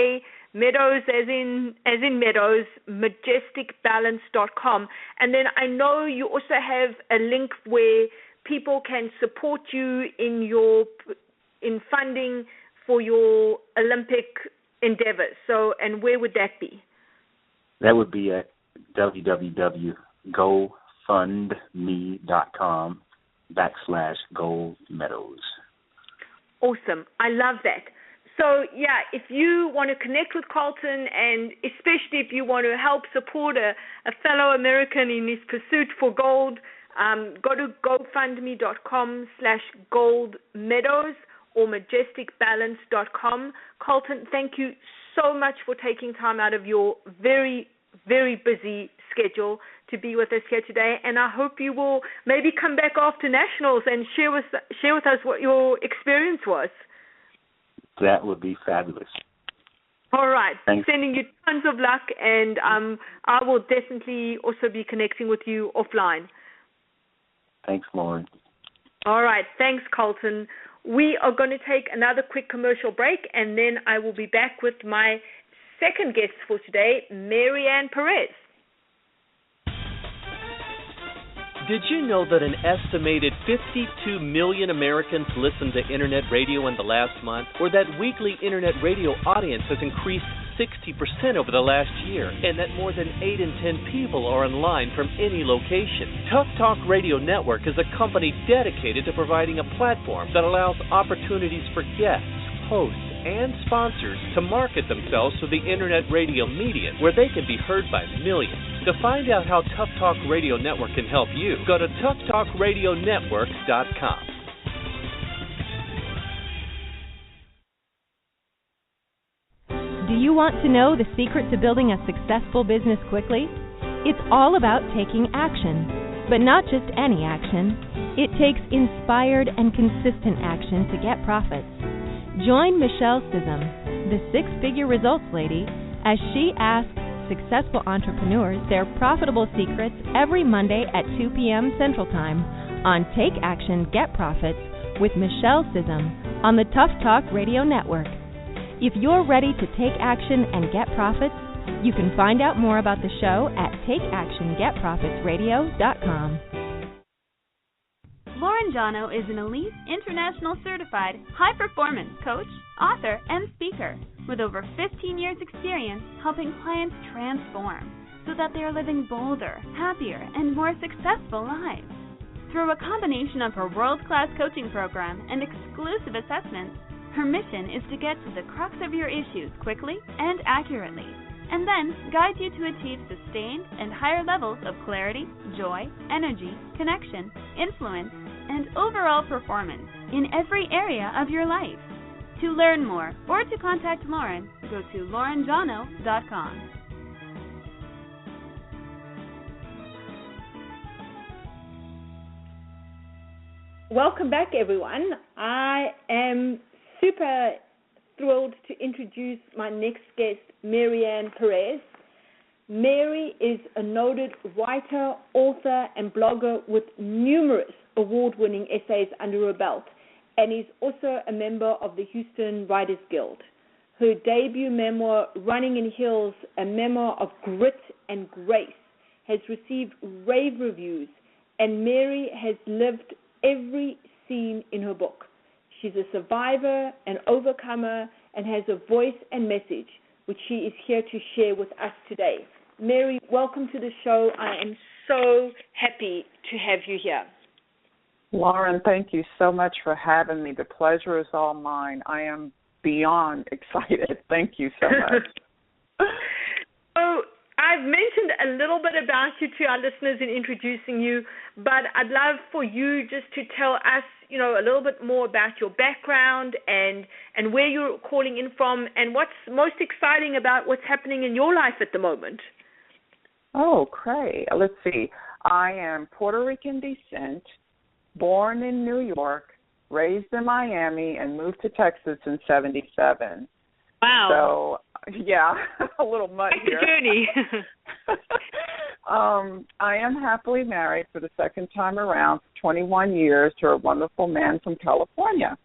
A, Meadows as in Meadows, majesticbalance.com. And then I know you also have a link where people can support you in funding for your Olympic endeavors. So, and where would that be? That would be at www.gofundme.com/goldmeadows. Awesome. I love that. So, yeah, if you want to connect with Karlton, and especially if you want to help support a fellow American in his pursuit for gold, go to gofundme.com/goldmeadows or majesticbalance.com. Karlton, thank you so much for taking time out of your very, very busy schedule to be with us here today, and I hope you will maybe come back after Nationals and share with us what your experience was. That would be fabulous. All right. Thanks. Sending you tons of luck, and I will definitely also be connecting with you offline. Thanks, Lauren. All right. Thanks, Karlton. We are going to take another quick commercial break, and then I will be back with my second guest for today, Mary A. Perez. Did you know that an estimated 52 million Americans listened to Internet radio in the last month, or that weekly Internet radio audience has increased 60% over the last year, and that more than 8 in 10 people are online from any location? Tough Talk Radio Network is a company dedicated to providing a platform that allows opportunities for guests, hosts, and sponsors to market themselves to the Internet radio media, where they can be heard by millions. To find out how Tough Talk Radio Network can help you, go to toughtalkradionetwork.com. Do you want to know the secret to building a successful business quickly? It's all about taking action, but not just any action. It takes inspired and consistent action to get profits. Join Michelle Sissom, the six-figure results lady, as she asks successful entrepreneurs their profitable secrets every Monday at 2 p.m. Central Time on Take Action, Get Profits with Michelle Sissom on the Tough Talk Radio Network. If you're ready to take action and get profits, you can find out more about the show at takeactiongetprofitsradio.com. Lauren Jawno is an elite, international certified, high-performance coach, author, and speaker with over 15 years' experience helping clients transform so that they are living bolder, happier, and more successful lives. Through a combination of her world-class coaching program and exclusive assessments, her mission is to get to the crux of your issues quickly and accurately, and then guide you to achieve sustained and higher levels of clarity, joy, energy, connection, influence, and overall performance in every area of your life. To learn more or to contact Lauren, go to laurenjawno.com. Welcome back, everyone. I am super thrilled to introduce my next guest, Mary A. Perez. Mary is a noted writer, author, and blogger with numerous award-winning essays under her belt, and is also a member of the Houston Writers Guild. Her debut memoir, Running in Hills, a memoir of grit and grace, has received rave reviews, and Mary has lived every scene in her book. She's a survivor, an overcomer, and has a voice and message which she is here to share with us today. Mary, welcome to the show. I am so happy to have you here. Lauren, thank you so much for having me. The pleasure is all mine. I am beyond excited. Thank you so much. So I've mentioned a little bit about you to our listeners in introducing you, but I'd love for you just to tell us, a little bit more about your background and where you're calling in from and what's most exciting about what's happening in your life at the moment. Oh, great. Let's see. I am Puerto Rican descent, born in New York, raised in Miami, and moved to Texas in 1977. Wow. So, yeah, a little mud here. Quite the journey. I am happily married for the second time around for 21 years to a wonderful man from California.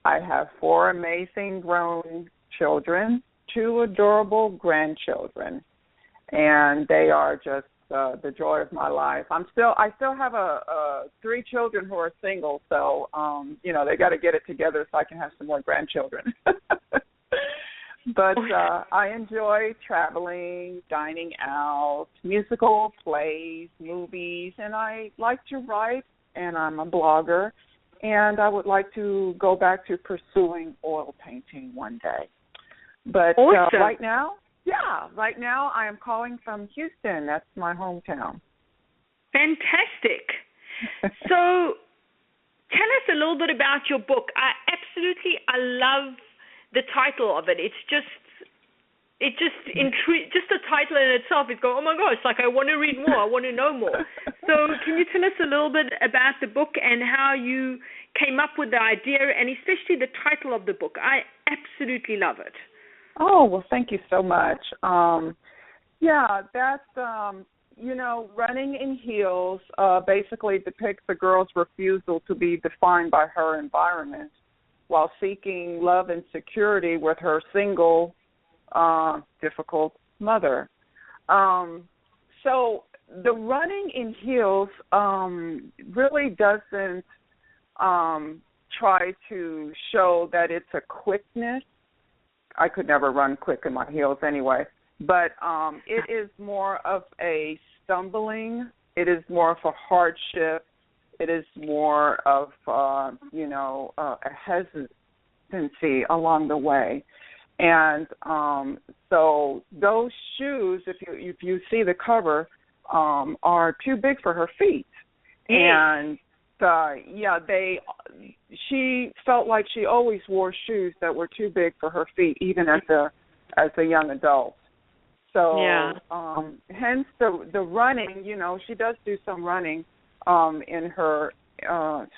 I have 4 amazing grown children, 2 adorable grandchildren, and they are just the joy of my life. I still have 3 children who are single, so they got to get it together so I can have some more grandchildren. But I enjoy traveling, dining out, musical plays, movies, and I like to write, and I'm a blogger, and I would like to go back to pursuing oil painting one day. But awesome. right now I am calling from Houston. That's my hometown. Fantastic. So tell us a little bit about your book. I love the title of it. It's just intrigued. Just the title in itself is oh my gosh, like I want to read more. I want to know more. So can you tell us a little bit about the book and how you came up with the idea, and especially the title of the book? I absolutely love it. Oh, well, thank you so much. That's Running in Heels basically depicts a girl's refusal to be defined by her environment while seeking love and security with her single, difficult mother. So the Running in Heels really doesn't try to show that it's a quickness. I could never run quick in my heels anyway. But it is more of a stumbling. It is more of a hardship. It is more of, a hesitancy along the way. And so those shoes, if you see the cover, are too big for her feet. And she felt like she always wore shoes that were too big for her feet, even as a young adult. So hence the running, she does do some running in her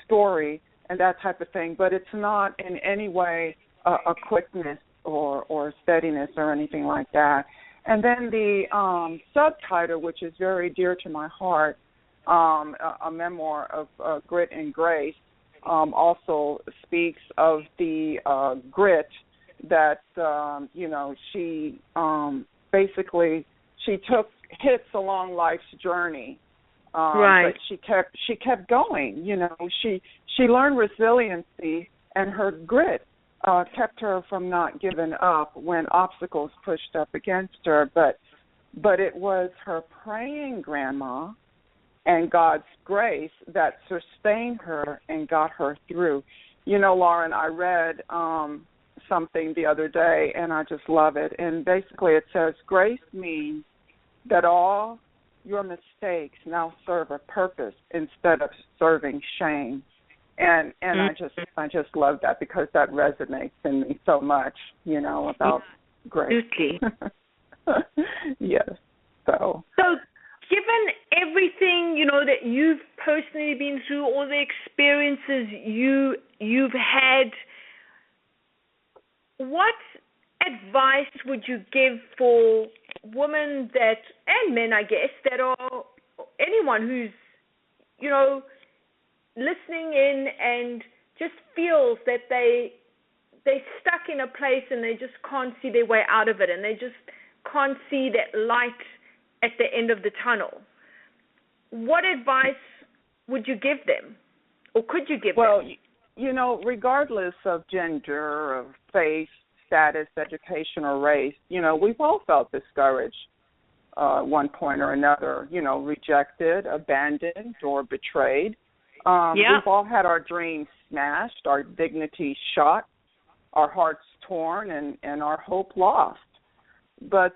story and that type of thing, but it's not in any way a quickness or steadiness or anything like that. And then the subtitle, which is very dear to my heart, a memoir of grit and grace, also speaks of the grit that she basically she took hits along life's journey, right. But she kept going. She learned resiliency, and her grit kept her from not giving up when obstacles pushed up against her. But it was her praying grandma and God's grace that sustained her and got her through. Lauren, I read something the other day, and I just love it. And basically it says, grace means that all your mistakes now serve a purpose instead of serving shame. And I just love that because that resonates in me so much, about grace. Yes. So given everything, that you've personally been through, all the experiences you've had, what advice would you give for women and men, I guess, that are anyone who's, listening in and just feels that they're stuck in a place and they just can't see their way out of it, and they just can't see that light at the end of the tunnel? What advice would you give them, or could you give them? Well, regardless of gender, of faith, status, education, or race, we've all felt discouraged at one point or another, rejected, abandoned, or betrayed. We've all had our dreams smashed, our dignity shot, our hearts torn, and our hope lost. But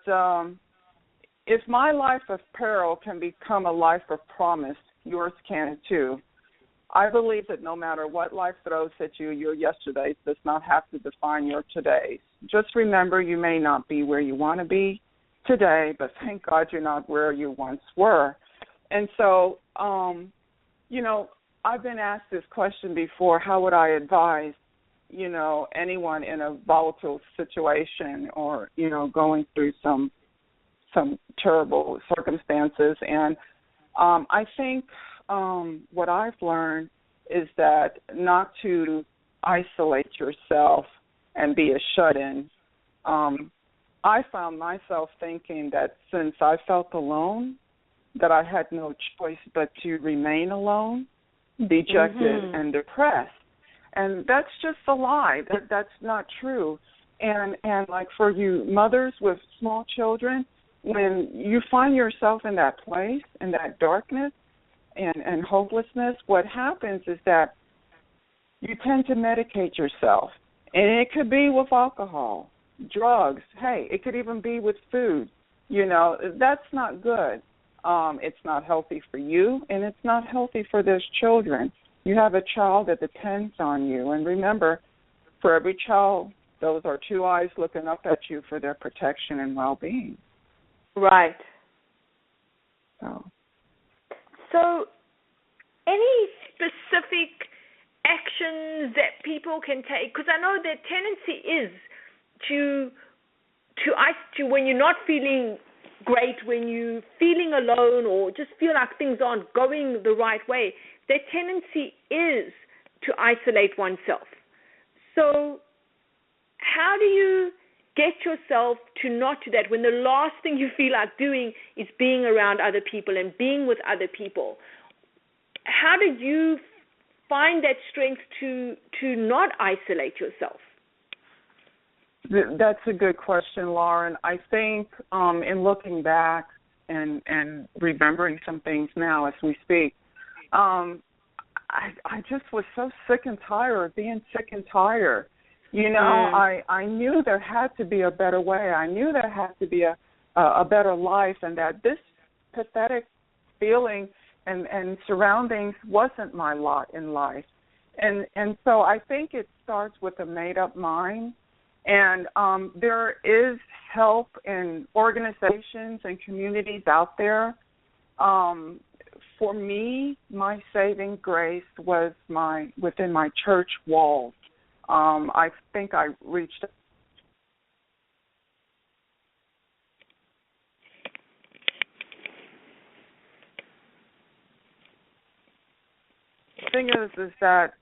if my life of peril can become a life of promise, yours can too. I believe that no matter what life throws at you, your yesterdays does not have to define your todays. Just remember, you may not be where you want to be today, but thank God you're not where you once were. And so, I've been asked this question before: how would I advise, anyone in a volatile situation or, going through some terrible circumstances? And I think what I've learned is that not to isolate yourself and be a shut-in, I found myself thinking that since I felt alone, that I had no choice but to remain alone, dejected, and depressed. And that's just a lie. That's not true. And like for you mothers with small children, when you find yourself in that place, in that darkness and hopelessness, what happens is that you tend to medicate yourself. And it could be with alcohol, drugs. Hey, it could even be with food. You know, that's not good. It's not healthy for you, and it's not healthy for those children. You have a child that depends on you. And remember, for every child, those are two eyes looking up at you for their protection and well-being. Right. So any specific actions that people can take? Because I know their tendency is to when you're not feeling great, when you're feeling alone or just feel like things aren't going the right way, their tendency is to isolate oneself. So how do you get yourself to not do that when the last thing you feel like doing is being around other people and being with other people? How did you find that strength to not isolate yourself? That's a good question, Lauren. I think in looking back and remembering some things now as we speak, I just was so sick and tired of being sick and tired. You know, I knew there had to be a better way. I knew there had to be a better life, and that this pathetic feeling and surroundings wasn't my lot in life. And so I think it starts with a made-up mind. And there is help in organizations and communities out there. For me, my saving grace was within my church walls. I think I reached. The thing is that,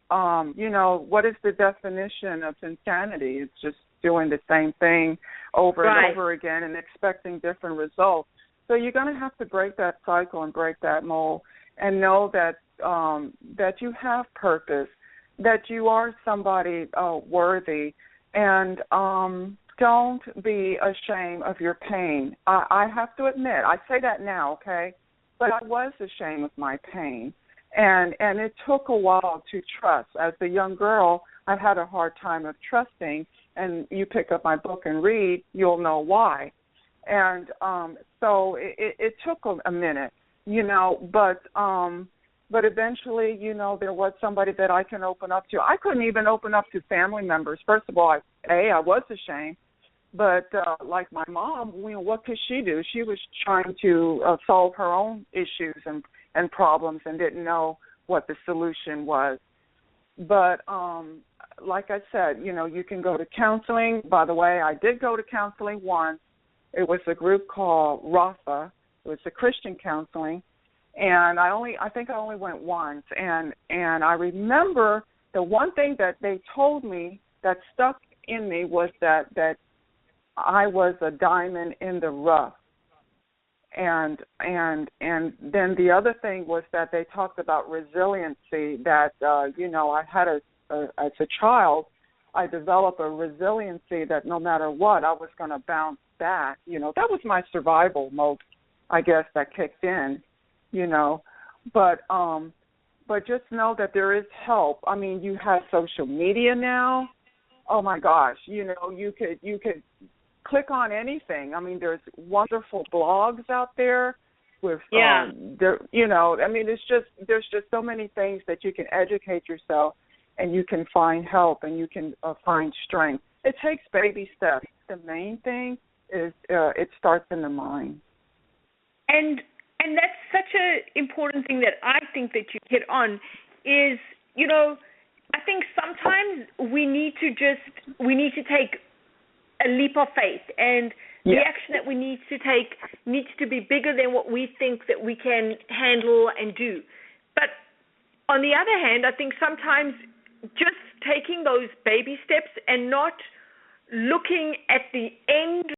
you know, what is the definition of insanity? It's just doing the same thing over and over again and expecting different results. So you're going to have to break that cycle and break that mold and know that that you have purpose, that you are somebody worthy, and don't be ashamed of your pain. I have to admit, I say that now, okay, but I was ashamed of my pain. And it took a while to trust. As a young girl, I had a hard time of trusting, and you pick up my book and read, you'll know why. And so it took a minute, you know, but eventually, you know, there was somebody that I can open up to. I couldn't even open up to family members. First of all, I was ashamed, but like my mom, you know, what could she do? She was trying to solve her own issues and problems and didn't know what the solution was. But like I said, you know, you can go to counseling. By the way, I did go to counseling once. It was a group called Rafa. It was a Christian counseling. And I think I only went once. And I remember the one thing that they told me that stuck in me was that I was a diamond in the rough. And then the other thing was that they talked about resiliency, that, you know, I had as a child, I developed a resiliency that no matter what, I was going to bounce back. You know, that was my survival mode, I guess, that kicked in, you know. But just know that there is help. I mean, you have social media now. Oh, my gosh, you know, you could click on anything. I mean, there's wonderful blogs out there with, you know, I mean, there's just so many things that you can educate yourself and you can find help and you can find strength. It takes baby steps. The main thing is it starts in the mind. And that's such an important thing that I think that you hit on is, you know, I think sometimes we need to take a leap of faith, and the action that we need to take needs to be bigger than what we think that we can handle and do. But on the other hand, I think sometimes just taking those baby steps and not looking at the end